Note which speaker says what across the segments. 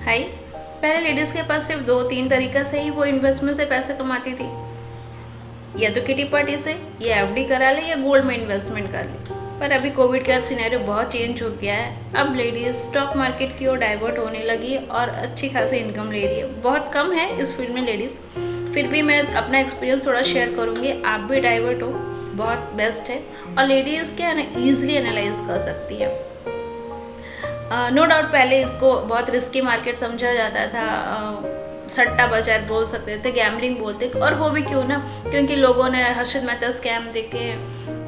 Speaker 1: हाय। पहले लेडीज़ के पास सिर्फ 2-3 तरीका से ही वो इन्वेस्टमेंट से पैसे कमाती थी, या तो किटी पार्टी से, या एफडी करा ले, या गोल्ड में इन्वेस्टमेंट कर ले। पर अभी कोविड के बाद सिनेरियो बहुत चेंज हो गया है। अब लेडीज़ स्टॉक मार्केट की ओर डाइवर्ट होने लगी और अच्छी खासी इनकम ले रही है। बहुत कम है इस फील्ड में लेडीज़, फिर भी मैं अपना एक्सपीरियंस थोड़ा शेयर करूँगी। आप भी डाइवर्ट हो, बहुत बेस्ट है। और लेडीज़ क्या है ना, ईजिली एनालाइज कर सकती है। नो डाउट पहले इसको बहुत रिस्की मार्केट समझा जाता था, सट्टा बाजार बोल सकते थे, गैम्बलिंग बोलते, और हो भी क्यों ना, क्योंकि लोगों ने हर्षद मेहता स्कैम देखे,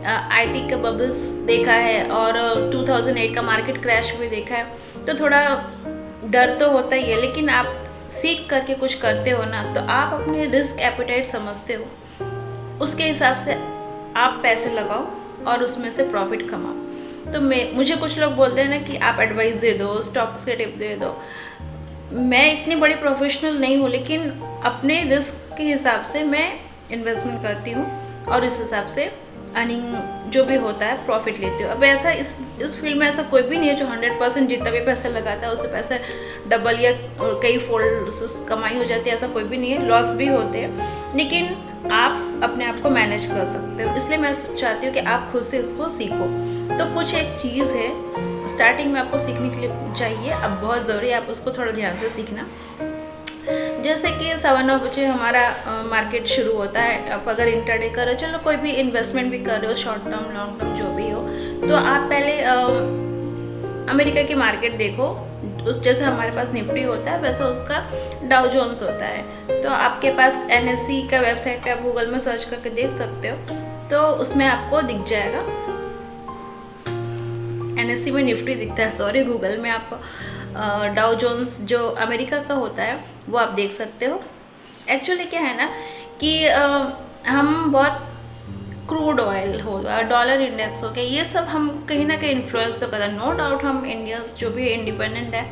Speaker 1: आईटी का बबल्स देखा है और 2008 का मार्केट क्रैश भी देखा है। तो थोड़ा डर तो होता ही है, लेकिन आप सीख करके कुछ करते हो ना, तो आप अपने रिस्क एपेटाइट समझते हो, उसके हिसाब से आप पैसे लगाओ और उसमें से प्रॉफिट कमाओ। तो मुझे कुछ लोग बोलते हैं ना कि आप एडवाइस दे दो, स्टॉक्स के टिप दे दो। मैं इतनी बड़ी प्रोफेशनल नहीं हूँ, लेकिन अपने रिस्क के हिसाब से मैं इन्वेस्टमेंट करती हूँ और इस हिसाब से अर्निंग जो भी होता है प्रॉफिट लेती हूँ। अब ऐसा इस फील्ड में ऐसा कोई भी नहीं है जो 100% जितना भी पैसा लगाता है उससे पैसा डबल या कई फोल्ड कमाई हो जाती है, ऐसा कोई भी नहीं है। लॉस भी होते हैं, लेकिन आप अपने आप को मैनेज कर सकते हो। इसलिए मैं चाहती हूँ कि आप खुद से इसको सीखो। तो कुछ एक चीज़ है स्टार्टिंग में आपको सीखने के लिए चाहिए, अब बहुत ज़रूरी है, आप उसको थोड़ा ध्यान से सीखना। जैसे कि 9:15 बजे हमारा मार्केट शुरू होता है। आप अगर इंटरडे कर रहे हो, चलो कोई भी इन्वेस्टमेंट भी कर रहे हो, शॉर्ट टर्म लॉन्ग टर्म जो भी हो, तो आप पहले अमेरिका की मार्केट देखो। उस जैसे हमारे पास निफ्टी होता है वैसा उसका डाउ जोन्स होता है। तो आपके पास NSE का वेबसाइट पे आप गूगल में सर्च करके देख सकते हो, तो उसमें आपको दिख जाएगा। NSE में निफ्टी दिखता है, सॉरी, गूगल में आप डाउ जोन्स जो अमेरिका का होता है वो आप देख सकते हो। एक्चुअली क्या है ना कि हम बहुत क्रूड ऑयल हो गया, डॉलर इंडेक्स हो गया, ये सब हम कहीं ना कहीं इन्फ्लुएंस तो करता है। नो डाउट हम इंडियंस जो भी इंडिपेंडेंट है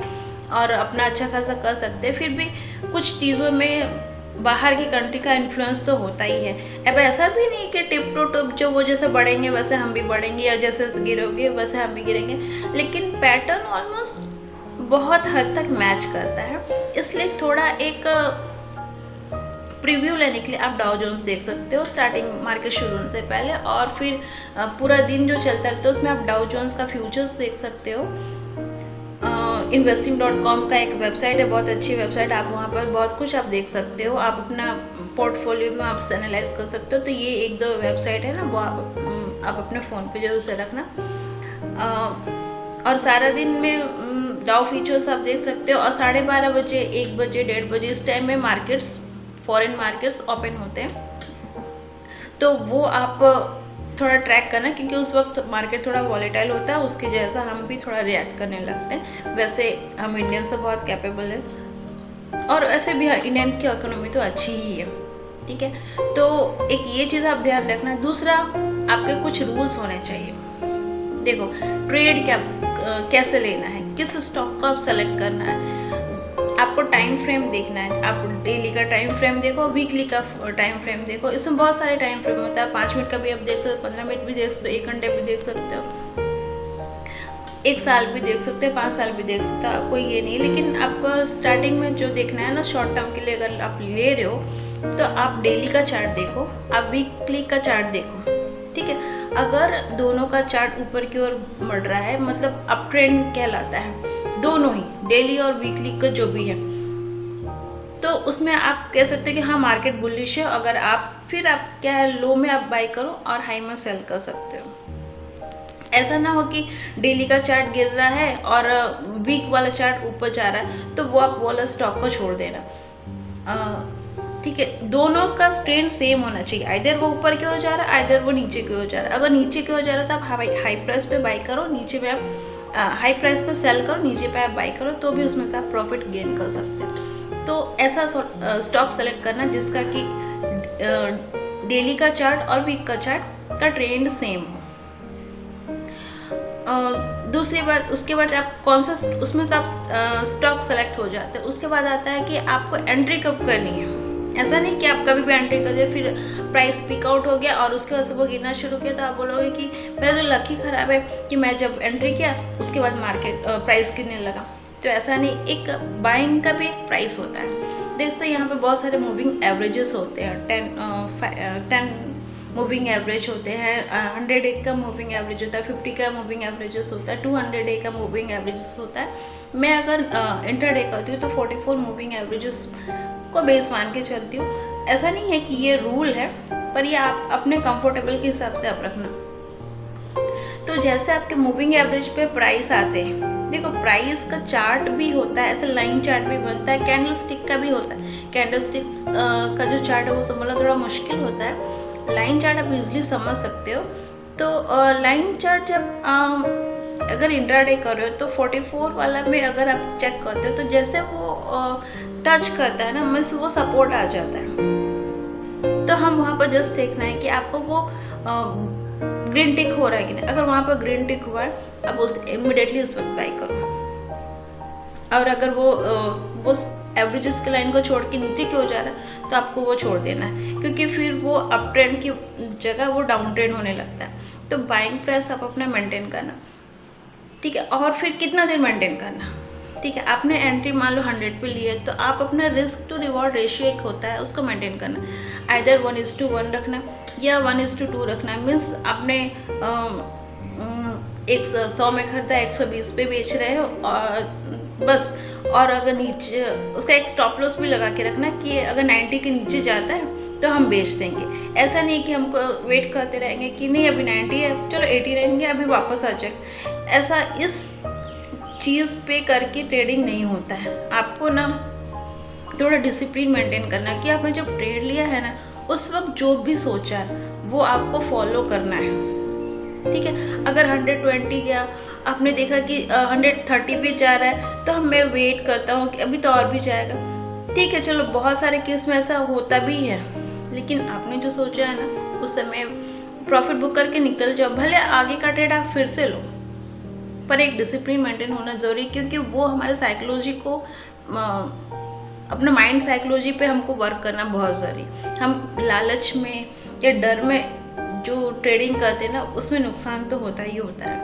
Speaker 1: और अपना अच्छा खासा कर सकते हैं, फिर भी कुछ चीज़ों में बाहर की कंट्री का इन्फ्लुएंस तो होता ही है। अब ऐसा भी नहीं कि टिप टू टिप जो वो जैसे बढ़ेंगे वैसे हम भी बढ़ेंगे, या जैसे गिरोगे वैसे हम भी गिरेंगे, लेकिन पैटर्न ऑलमोस्ट बहुत हद तक मैच करता है। इसलिए थोड़ा एक प्रीव्यू लेने के लिए आप डाउ जोन्स देख सकते हो स्टार्टिंग मार्केट शुरू होने से पहले, और फिर पूरा दिन जो चलता रहता है उसमें आप डाउ जोन्स का फ्यूचर्स देख सकते हो। investing.com का एक वेबसाइट है, बहुत अच्छी वेबसाइट, आप वहाँ पर बहुत कुछ आप देख सकते हो। आप अपना पोर्टफोलियो में आप एनालाइज कर सकते हो। तो ये 1-2 वेबसाइट है ना, वो आप अपने फ़ोन पे जरूर से रखना। और सारा दिन में डाउ फीचर्स आप देख सकते हो। और 12:30 बजे, 1 बजे, 1:30 बजे इस टाइम में मार्केट्स, फॉरेन मार्केट्स ओपन होते हैं, तो वो आप थोड़ा ट्रैक करना, क्योंकि उस वक्त मार्केट थोड़ा वॉलेटाइल होता है, उसके जैसा हम भी थोड़ा रिएक्ट करने लगते हैं। वैसे हम इंडियन से बहुत कैपेबल है, और ऐसे भी इंडियन की इकोनॉमी तो अच्छी ही है, ठीक है। तो एक ये चीज़ आप ध्यान रखना। दूसरा, आपके कुछ रूल्स होने चाहिए। देखो, ट्रेड कैसे लेना है, किस स्टॉक को आप सेलेक्ट करना है, आपको टाइम फ्रेम देखना है। आप डेली का टाइम फ्रेम देखो, वीकली का टाइम फ्रेम देखो, इसमें बहुत सारे टाइम फ्रेम होता है। 5 मिनट का भी आप देख सकते हो, 15 मिनट भी देख सकते हो, 1 घंटे भी देख सकते हो, 1 साल भी देख सकते हो, 5 साल भी देख सकते हो, आपको ये नहीं। लेकिन आपको स्टार्टिंग में जो देखना है ना, शॉर्ट टर्म के लिए अगर आप ले रहे हो तो आप डेली का चार्ट देखो, आप वीकली का चार्ट देखो, ठीक है। अगर दोनों का चार्ट ऊपर की ओर बढ़ रहा है, मतलब अप ट्रेंड कहलाता है, दोनों ही डेली और वीकली का जो भी है, तो उसमें आप कह सकते हैं कि हाँ मार्केट बुलिश है। अगर आप फिर आप क्या है, लो में आप बाई करो और हाई में सेल कर सकते हो। ऐसा ना हो कि डेली का चार्ट गिर रहा है और वीक वाला चार्ट ऊपर जा रहा है, तो वो आप वाला स्टॉक को छोड़ देना, ठीक है। दोनों का ट्रेंड सेम होना चाहिए, आइदर वो ऊपर की ओर जा रहा है, आइदर वो नीचे की ओर जा रहा है। अगर नीचे की ओर जा रहा है तो आप हाई प्राइस पे बाई करो, नीचे पे आप हाई प्राइस पे सेल करो, नीचे पे आप बाई करो, तो भी उसमें से आप प्रॉफिट गेन कर सकते हो। तो ऐसा स्टॉक सेलेक्ट करना जिसका कि डेली का चार्ट और वीक का चार्ट का ट्रेंड सेम हो। दूसरी बात, उसके बाद आप कौन सा उसमें तो आप स्टॉक सेलेक्ट हो जाते हैं। उसके बाद आता है कि आपको एंट्री कब करनी है। ऐसा नहीं कि आप कभी भी एंट्री कर दिए, फिर प्राइस पिक आउट हो गया और उसके बाद से वो गिरना शुरू किया, तो आप बोलोगे कि मेरा तो लक ही ख़राब है कि मैं जब एंट्री किया उसके बाद मार्केट प्राइस गिरने लगा। तो ऐसा नहीं, एक बाइंग का भी एक प्राइस होता है। जैसे यहाँ पे बहुत सारे मूविंग एवरेजेस होते हैं, 10 मूविंग एवरेज होते हैं, 100 डे का मूविंग एवरेज होता है, 50 का मूविंग एवरेजेस होता है, 200 डे का मूविंग एवरेजेस होता है। मैं अगर इंटरडे करती हूँ तो 44 मूविंग एवरेजेस को बेस मान के चलती हूँ। ऐसा नहीं है कि ये रूल है, पर ये आप अपने कंफर्टेबल के हिसाब से आप रखना। तो जैसे आपके मूविंग एवरेज पे प्राइस आते हैं, देखो प्राइस का चार्ट भी होता है, ऐसे लाइन चार्ट भी बनता है, कैंडल स्टिक का भी होता है। कैंडल स्टिक का जो चार्ट है वो समझना थोड़ा मुश्किल होता है, लाइन चार्ट आप इजीली समझ सकते हो। तो लाइन चार्ट जब अगर इंट्राडे कर रहे हो तो 44 वाला में अगर आप चेक करते हो तो जैसे वो टच करता है ना, मीन्स वो सपोर्ट आ जाता है। तो हम वहाँ पर जस्ट देखना है कि आपको वो ग्रीन टिक हो रहा है कि नहीं। अगर वहाँ पर ग्रीन टिक हुआ है, अब उस इमिडिएटली उस वक्त बाई करो। और अगर वो एवरेजेस की लाइन को छोड़ के नीचे क्यों जा रहा है तो आपको वो छोड़ देना है, क्योंकि फिर वो अप ट्रेंड की जगह वो डाउन ट्रेंड होने लगता है। तो बाइंग प्राइस आप अपना मेंटेन करना, ठीक है। और फिर कितना देर मेंटेन करना, ठीक है। आपने एंट्री मान लो 100 पे ली है, तो आप अपना रिस्क टू रिवॉर्ड रेशियो एक होता है उसको मेंटेन करना, आइदर 1:1 रखना या 1:2 रखना। मीन्स आपने 100 में खरीदा 120 पे बेच रहे हो और बस। और अगर नीचे उसका एक स्टॉप लॉस भी लगा के रखना कि अगर 90 के नीचे जाता है तो हम बेच देंगे। ऐसा नहीं कि हमको वेट करते रहेंगे कि नहीं अभी 90 है चलो 80 रहेंगे अभी वापस आ जाएगा। ऐसा इस चीज़ पे करके ट्रेडिंग नहीं होता है। आपको ना थोड़ा डिसिप्लिन मेंटेन करना कि आपने जब ट्रेड लिया है ना उस वक्त जो भी सोचा है वो आपको फॉलो करना है, ठीक है। अगर 120 गया, आपने देखा कि 130 भी जा रहा है तो मैं वेट करता हूँ कि अभी तो और भी जाएगा, ठीक है। चलो बहुत सारे केस में ऐसा होता भी है, लेकिन आपने जो सोचा है ना उस समय प्रॉफिट बुक करके निकल जाओ। भले आगे का ट्रेड आप फिर से लो, पर एक डिसिप्लिन मेंटेन होना ज़रूरी, क्योंकि वो हमारे साइकोलॉजी को अपना माइंड साइकोलॉजी पे हमको वर्क करना बहुत ज़रूरी। हम लालच में या डर में जो ट्रेडिंग करते हैं ना उसमें नुकसान तो होता ही होता है,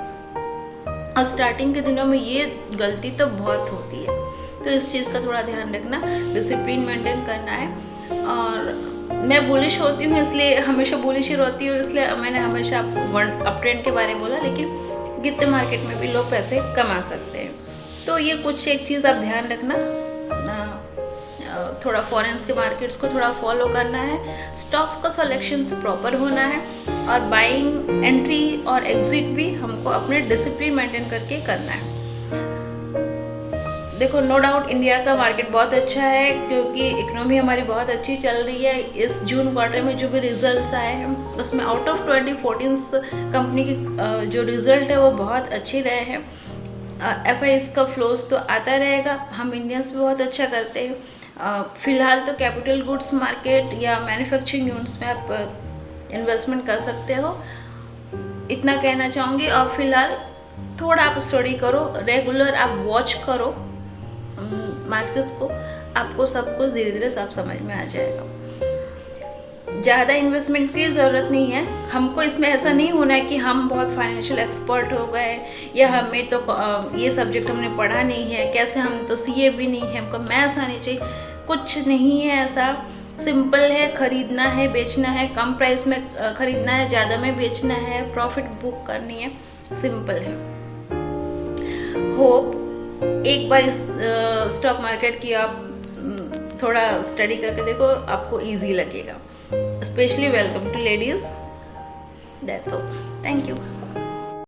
Speaker 1: और स्टार्टिंग के दिनों में ये गलती तो बहुत होती है। तो इस चीज़ का थोड़ा ध्यान रखना, डिसिप्लिन मेंटेन करना है। और मैं बुलिश होती हूँ इसलिए हमेशा बुलिश ही रहती हूँ, इसलिए मैंने हमेशा अप ट्रेंड के बारे में बोला, लेकिन गिरते मार्केट में भी लोग पैसे कमा सकते हैं। तो ये कुछ एक चीज़ आप ध्यान रखना, थोड़ा फॉरेन्स के मार्केट्स को थोड़ा फॉलो करना है, स्टॉक्स का सिलेक्शंस प्रॉपर होना है, और बाइंग एंट्री और एग्जिट भी हमको अपने डिसिप्लिन मेंटेन करके करना है। देखो नो डाउट इंडिया का मार्केट बहुत अच्छा है, क्योंकि इकोनॉमी हमारी बहुत अच्छी चल रही है। इस जून क्वार्टर में जो भी रिजल्ट्स आए हैं उसमें आउट ऑफ 2014 कंपनी की जो रिजल्ट है वो बहुत अच्छे रहे हैं। FIs का फ्लोज तो आता रहेगा, हम इंडियंस भी बहुत अच्छा करते हैं। फ़िलहाल तो कैपिटल गुड्स मार्केट या मैन्युफैक्चरिंग यूनिट्स में आप इन्वेस्टमेंट कर सकते हो, इतना कहना चाहूँगी। और फिलहाल थोड़ा आप स्टडी करो, रेगुलर आप वॉच करो मार्केट्स को, आपको सब कुछ धीरे धीरे सब समझ में आ जाएगा। ज़्यादा इन्वेस्टमेंट की ज़रूरत नहीं है हमको, इसमें ऐसा नहीं होना है कि हम बहुत फाइनेंशियल एक्सपर्ट हो गए या हमें तो ये सब्जेक्ट हमने पढ़ा नहीं है, कैसे हम तो CA भी नहीं है, हमको मैथ्स आनी चाहिए। कुछ नहीं है ऐसा, सिंपल है, खरीदना है बेचना है, कम प्राइस में खरीदना है, ज़्यादा में बेचना है, प्रॉफिट बुक करनी है, सिंपल है। होप एक बार इस स्टॉक मार्केट की आप थोड़ा स्टडी करके देखो, आपको ईजी लगेगा। Especially welcome to ladies. That's all. Thank you.